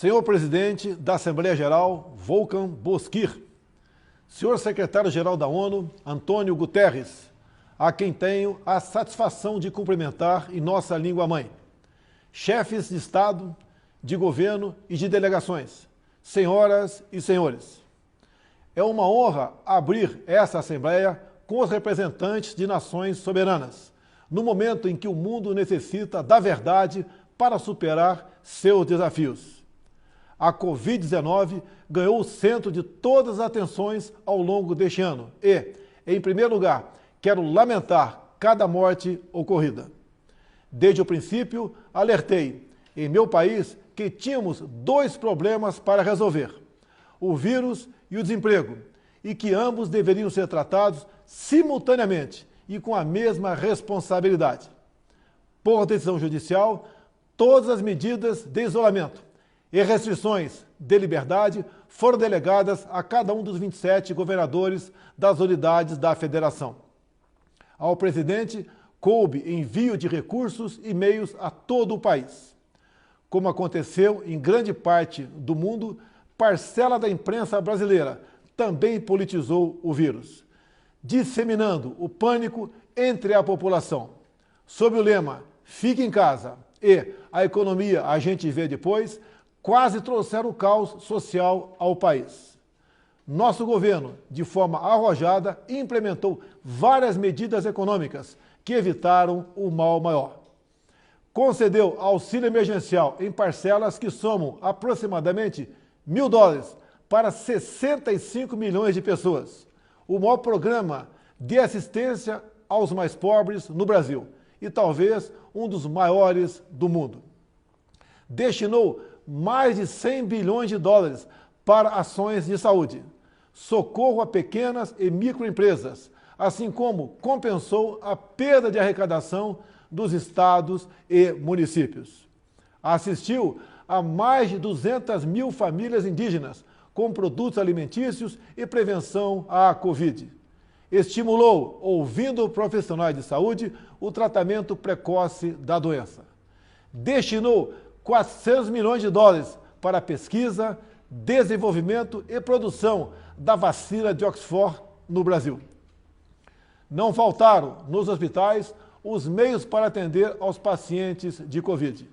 Senhor Presidente da Assembleia Geral, Volkan Bozkır, Senhor Secretário-Geral da ONU, Antônio Guterres, a quem tenho a satisfação de cumprimentar em nossa língua-mãe, chefes de Estado, de governo e de delegações, senhoras e senhores. É uma honra abrir essa Assembleia com os representantes de nações soberanas, no momento em que o mundo necessita da verdade para superar seus desafios. A Covid-19 ganhou o centro de todas as atenções ao longo deste ano e, em primeiro lugar, quero lamentar cada morte ocorrida. Desde o princípio, alertei, em meu país, que tínhamos dois problemas para resolver, o vírus e o desemprego, e que ambos deveriam ser tratados simultaneamente e com a mesma responsabilidade. Por decisão judicial, todas as medidas de isolamento e restrições de liberdade foram delegadas a cada um dos 27 governadores das unidades da federação. Ao presidente, coube envio de recursos e meios a todo o país. Como aconteceu em grande parte do mundo, parcela da imprensa brasileira também politizou o vírus, disseminando o pânico entre a população. Sob o lema "Fique em casa" e "A economia a gente vê depois", quase trouxeram o caos social ao país. Nosso governo, de forma arrojada, implementou várias medidas econômicas que evitaram o mal maior. Concedeu auxílio emergencial em parcelas que somam aproximadamente $1.000 para 65 milhões de pessoas, o maior programa de assistência aos mais pobres no Brasil e talvez um dos maiores do mundo. Destinou mais de $100 bilhões para ações de saúde, socorro a pequenas e microempresas, assim como compensou a perda de arrecadação dos estados e municípios. Assistiu a mais de 200 mil famílias indígenas com produtos alimentícios e prevenção à Covid. Estimulou, ouvindo profissionais de saúde, o tratamento precoce da doença. Destinou $400 milhões para pesquisa, desenvolvimento e produção da vacina de Oxford no Brasil. Não faltaram, nos hospitais, os meios para atender aos pacientes de Covid.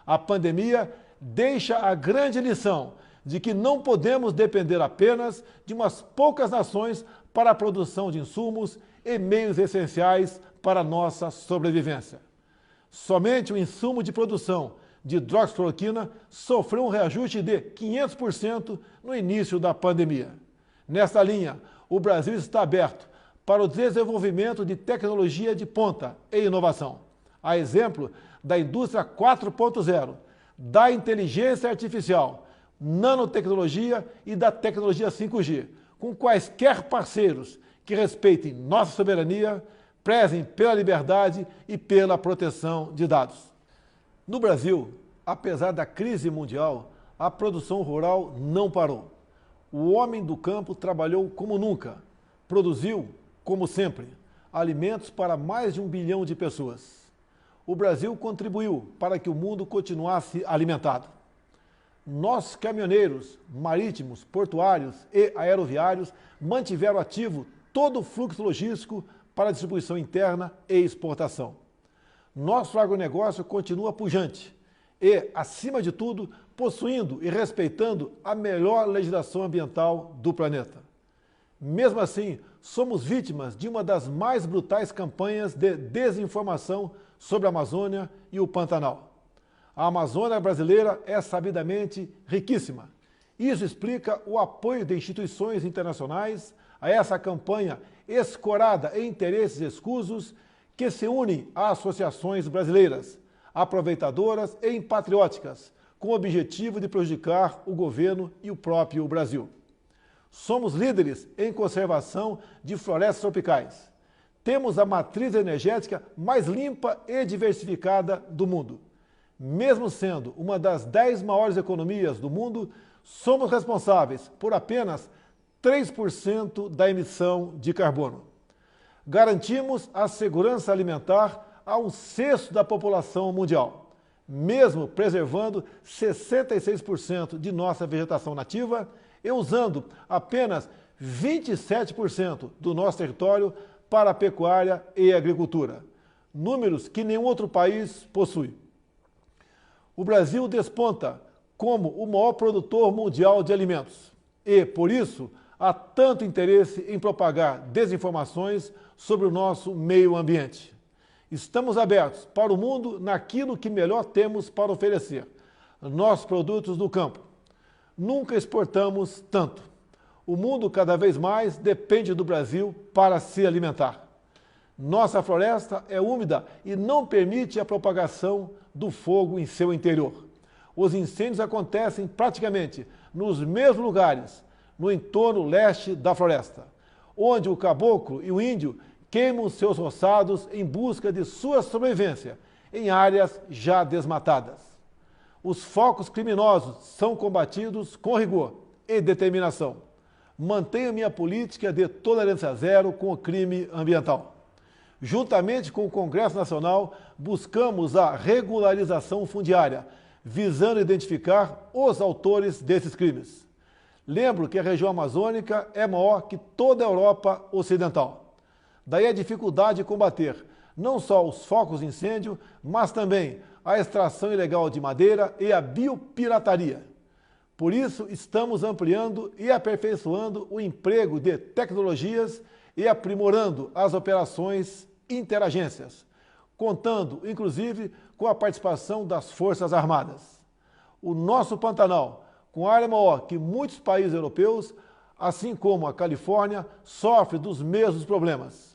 A pandemia deixa a grande lição de que não podemos depender apenas de umas poucas nações para a produção de insumos e meios essenciais para a nossa sobrevivência. Somente o insumo de produção de hidroxicloroquina sofreu um reajuste de 500% no início da pandemia. Nesta linha, o Brasil está aberto para o desenvolvimento de tecnologia de ponta e inovação, a exemplo da indústria 4.0, da inteligência artificial, nanotecnologia e da tecnologia 5G, com quaisquer parceiros que respeitem nossa soberania, prezem pela liberdade e pela proteção de dados. No Brasil, apesar da crise mundial, a produção rural não parou. O homem do campo trabalhou como nunca, produziu, como sempre, alimentos para mais de 1 bilhão de pessoas. O Brasil contribuiu para que o mundo continuasse alimentado. Nossos caminhoneiros, marítimos, portuários e aeroviários mantiveram ativo todo o fluxo logístico para distribuição interna e exportação. Nosso agronegócio continua pujante e, acima de tudo, possuindo e respeitando a melhor legislação ambiental do planeta. Mesmo assim, somos vítimas de uma das mais brutais campanhas de desinformação sobre a Amazônia e o Pantanal. A Amazônia brasileira é sabidamente riquíssima. Isso explica o apoio de instituições internacionais a essa campanha escorada em interesses escusos que se unem a associações brasileiras, aproveitadoras e patrióticas, com o objetivo de prejudicar o governo e o próprio Brasil. Somos líderes em conservação de florestas tropicais. Temos a matriz energética mais limpa e diversificada do mundo. Mesmo sendo uma das 10 maiores economias do mundo, somos responsáveis por apenas 3% da emissão de carbono. Garantimos a segurança alimentar a 1/6 da população mundial. mesmo preservando 66% de nossa vegetação nativa e usando apenas 27% do nosso território para a pecuária e agricultura, números que nenhum outro país possui. O Brasil desponta como o maior produtor mundial de alimentos e, por isso, há tanto interesse em propagar desinformações sobre o nosso meio ambiente. Estamos abertos para o mundo naquilo que melhor temos para oferecer, nossos produtos do campo. Nunca exportamos tanto. O mundo cada vez mais depende do Brasil para se alimentar. Nossa floresta é úmida e não permite a propagação do fogo em seu interior. Os incêndios acontecem praticamente nos mesmos lugares, no entorno leste da floresta, onde o caboclo e o índio queimam seus roçados em busca de sua sobrevivência em áreas já desmatadas. Os focos criminosos são combatidos com rigor e determinação. Mantenho minha política de tolerância zero com o crime ambiental. Juntamente com o Congresso Nacional, buscamos a regularização fundiária, visando identificar os autores desses crimes. Lembro que a região amazônica é maior que toda a Europa Ocidental. Daí a dificuldade de combater não só os focos de incêndio, mas também a extração ilegal de madeira e a biopirataria. Por isso, estamos ampliando e aperfeiçoando o emprego de tecnologias e aprimorando as operações interagências, contando, inclusive, com a participação das Forças Armadas. O nosso Pantanal, com área maior que muitos países europeus, assim como a Califórnia, sofre dos mesmos problemas.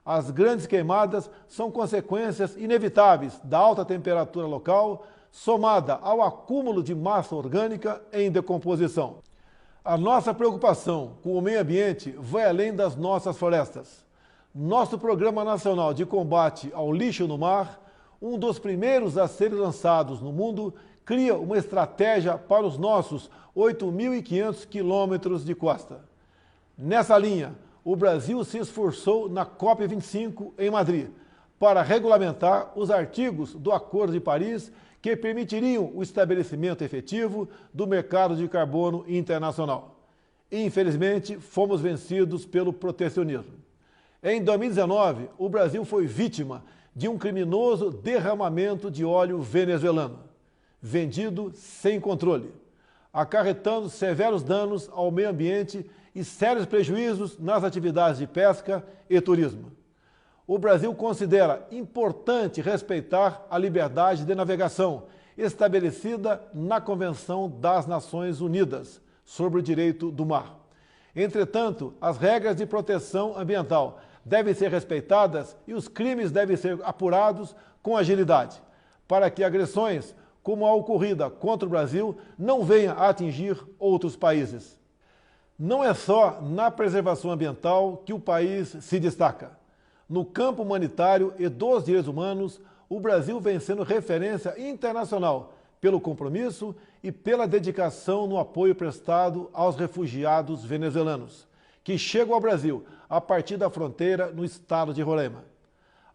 As grandes queimadas são consequências inevitáveis da alta temperatura local, somada ao acúmulo de massa orgânica em decomposição. A nossa preocupação com o meio ambiente vai além das nossas florestas. Nosso Programa Nacional de Combate ao Lixo no Mar, um dos primeiros a serem lançados no mundo, cria uma estratégia para os nossos 8.500 quilômetros de costa. Nessa linha, o Brasil se esforçou na COP25 em Madrid para regulamentar os artigos do Acordo de Paris que permitiriam o estabelecimento efetivo do mercado de carbono internacional. Infelizmente, fomos vencidos pelo protecionismo. Em 2019, o Brasil foi vítima de um criminoso derramamento de óleo venezuelano, vendido sem controle, acarretando severos danos ao meio ambiente e sérios prejuízos nas atividades de pesca e turismo. O Brasil considera importante respeitar a liberdade de navegação estabelecida na Convenção das Nações Unidas sobre o Direito do Mar. Entretanto, as regras de proteção ambiental devem ser respeitadas e os crimes devem ser apurados com agilidade, para que agressões como a ocorrida contra o Brasil não venham a atingir outros países. Não é só na preservação ambiental que o país se destaca. No campo humanitário e dos direitos humanos, o Brasil vem sendo referência internacional pelo compromisso e pela dedicação no apoio prestado aos refugiados venezuelanos, que chegam ao Brasil a partir da fronteira no estado de Roraima.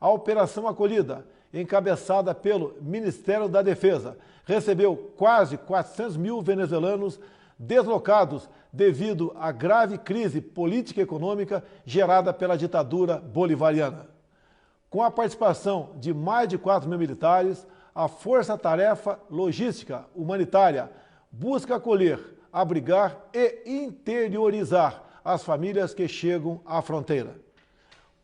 A Operação Acolhida, encabeçada pelo Ministério da Defesa, recebeu quase 400 mil venezuelanos deslocados devido à grave crise política e econômica gerada pela ditadura bolivariana. Com a participação de mais de 4 mil militares, a Força-Tarefa Logística Humanitária busca acolher, abrigar e interiorizar as famílias que chegam à fronteira.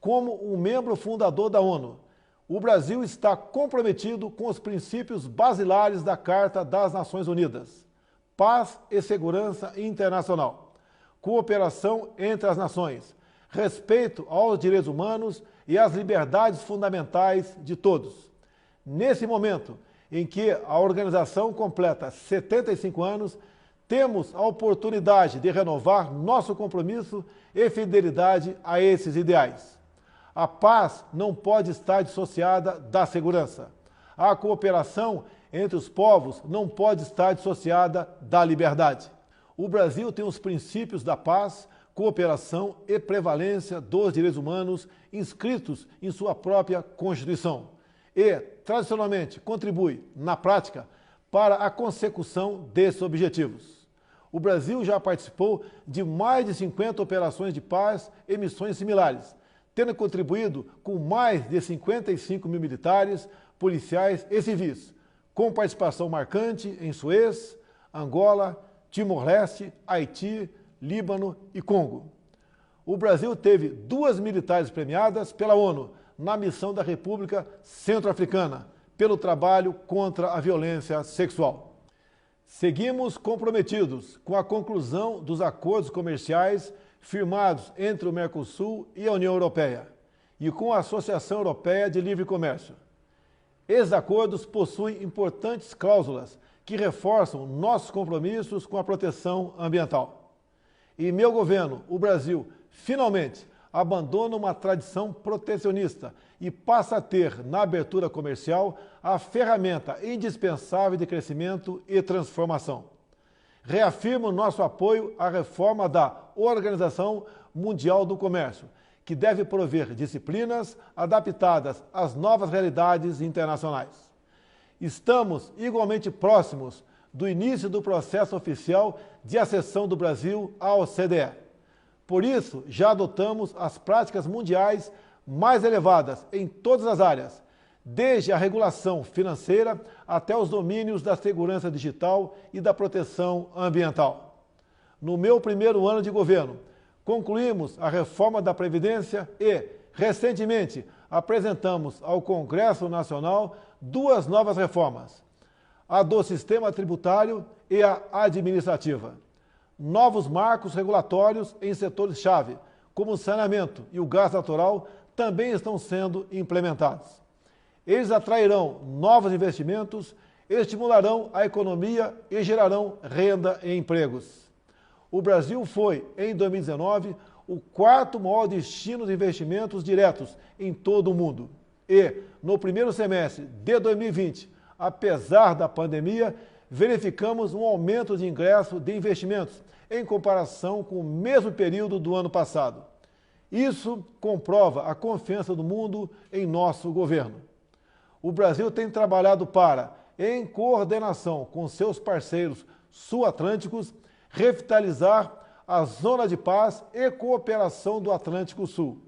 Como um membro fundador da ONU, o Brasil está comprometido com os princípios basilares da Carta das Nações Unidas: paz e segurança internacional, cooperação entre as nações, respeito aos direitos humanos e às liberdades fundamentais de todos. Nesse momento em que a organização completa 75 anos, temos a oportunidade de renovar nosso compromisso e fidelidade a esses ideais. A paz não pode estar dissociada da segurança. A cooperação entre os povos não pode estar dissociada da liberdade. O Brasil tem os princípios da paz, cooperação e prevalência dos direitos humanos inscritos em sua própria Constituição. e, tradicionalmente, contribui, na prática, para a consecução desses objetivos. O Brasil já participou de mais de 50 operações de paz e missões similares, tendo contribuído com mais de 55 mil militares, policiais e civis, com participação marcante em Suez, Angola, Timor-Leste, Haiti, Líbano e Congo. O Brasil teve 2 militares premiadas pela ONU na missão da República Centro-Africana, pelo trabalho contra a violência sexual. Seguimos comprometidos com a conclusão dos acordos comerciais firmados entre o Mercosul e a União Europeia e com a Associação Europeia de Livre Comércio. Esses acordos possuem importantes cláusulas que reforçam nossos compromissos com a proteção ambiental. E meu governo, o Brasil, finalmente abandona uma tradição protecionista e passa a ter, na abertura comercial, a ferramenta indispensável de crescimento e transformação. Reafirmo nosso apoio à reforma da Organização Mundial do Comércio, que deve prover disciplinas adaptadas às novas realidades internacionais. Estamos igualmente próximos do início do processo oficial de acessão do Brasil à OCDE. Por isso, já adotamos as práticas mundiais mais elevadas em todas as áreas, desde a regulação financeira até os domínios da segurança digital e da proteção ambiental. No meu primeiro ano de governo, concluímos a reforma da Previdência e, recentemente, apresentamos ao Congresso Nacional 2 novas reformas, a do sistema tributário e a administrativa. Novos marcos regulatórios em setores-chave, como o saneamento e o gás natural, também estão sendo implementados. Eles atrairão novos investimentos, estimularão a economia e gerarão renda e empregos. O Brasil foi, em 2019, o 4º maior destino de investimentos diretos em todo o mundo. E, no primeiro semestre de 2020, apesar da pandemia, verificamos um aumento de ingresso de investimentos em comparação com o mesmo período do ano passado. Isso comprova a confiança do mundo em nosso governo. O Brasil tem trabalhado para, em coordenação com seus parceiros sul-atlânticos, revitalizar a zona de paz e cooperação do Atlântico Sul.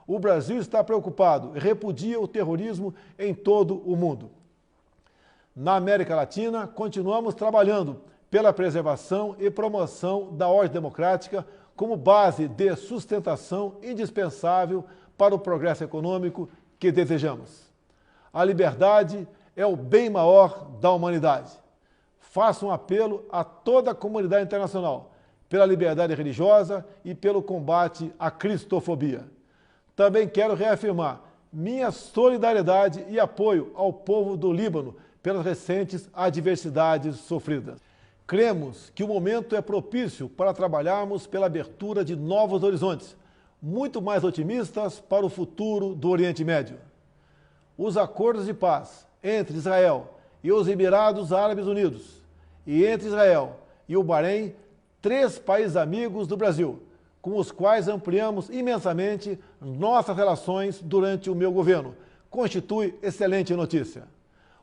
O Brasil está preocupado e repudia o terrorismo em todo o mundo. Na América Latina, continuamos trabalhando pela preservação e promoção da ordem democrática como base de sustentação indispensável para o progresso econômico que desejamos. A liberdade é o bem maior da humanidade. Faço um apelo a toda a comunidade internacional pela liberdade religiosa e pelo combate à cristofobia. Também quero reafirmar minha solidariedade e apoio ao povo do Líbano pelas recentes adversidades sofridas. Cremos que o momento é propício para trabalharmos pela abertura de novos horizontes, muito mais otimistas para o futuro do Oriente Médio. Os acordos de paz entre Israel e os Emirados Árabes Unidos e entre Israel e o Bahrein, 3 países amigos do Brasil, com os quais ampliamos imensamente nossas relações durante o meu governo, constitui excelente notícia.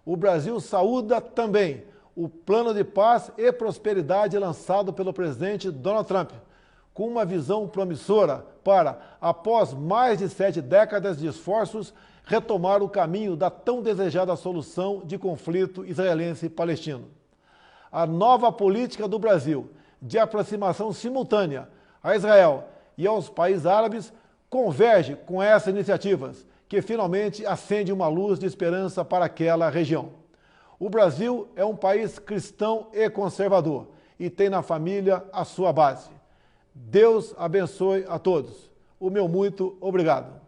O Brasil saúda também o plano de paz e prosperidade lançado pelo presidente Donald Trump, com uma visão promissora para, após mais de 7 décadas de esforços, retomar o caminho da tão desejada solução de conflito israelense-palestino. A nova política do Brasil de aproximação simultânea a Israel e aos países árabes converge com essas iniciativas, que finalmente acende uma luz de esperança para aquela região. O Brasil é um país cristão e conservador e tem na família a sua base. Deus abençoe a todos. O meu muito obrigado.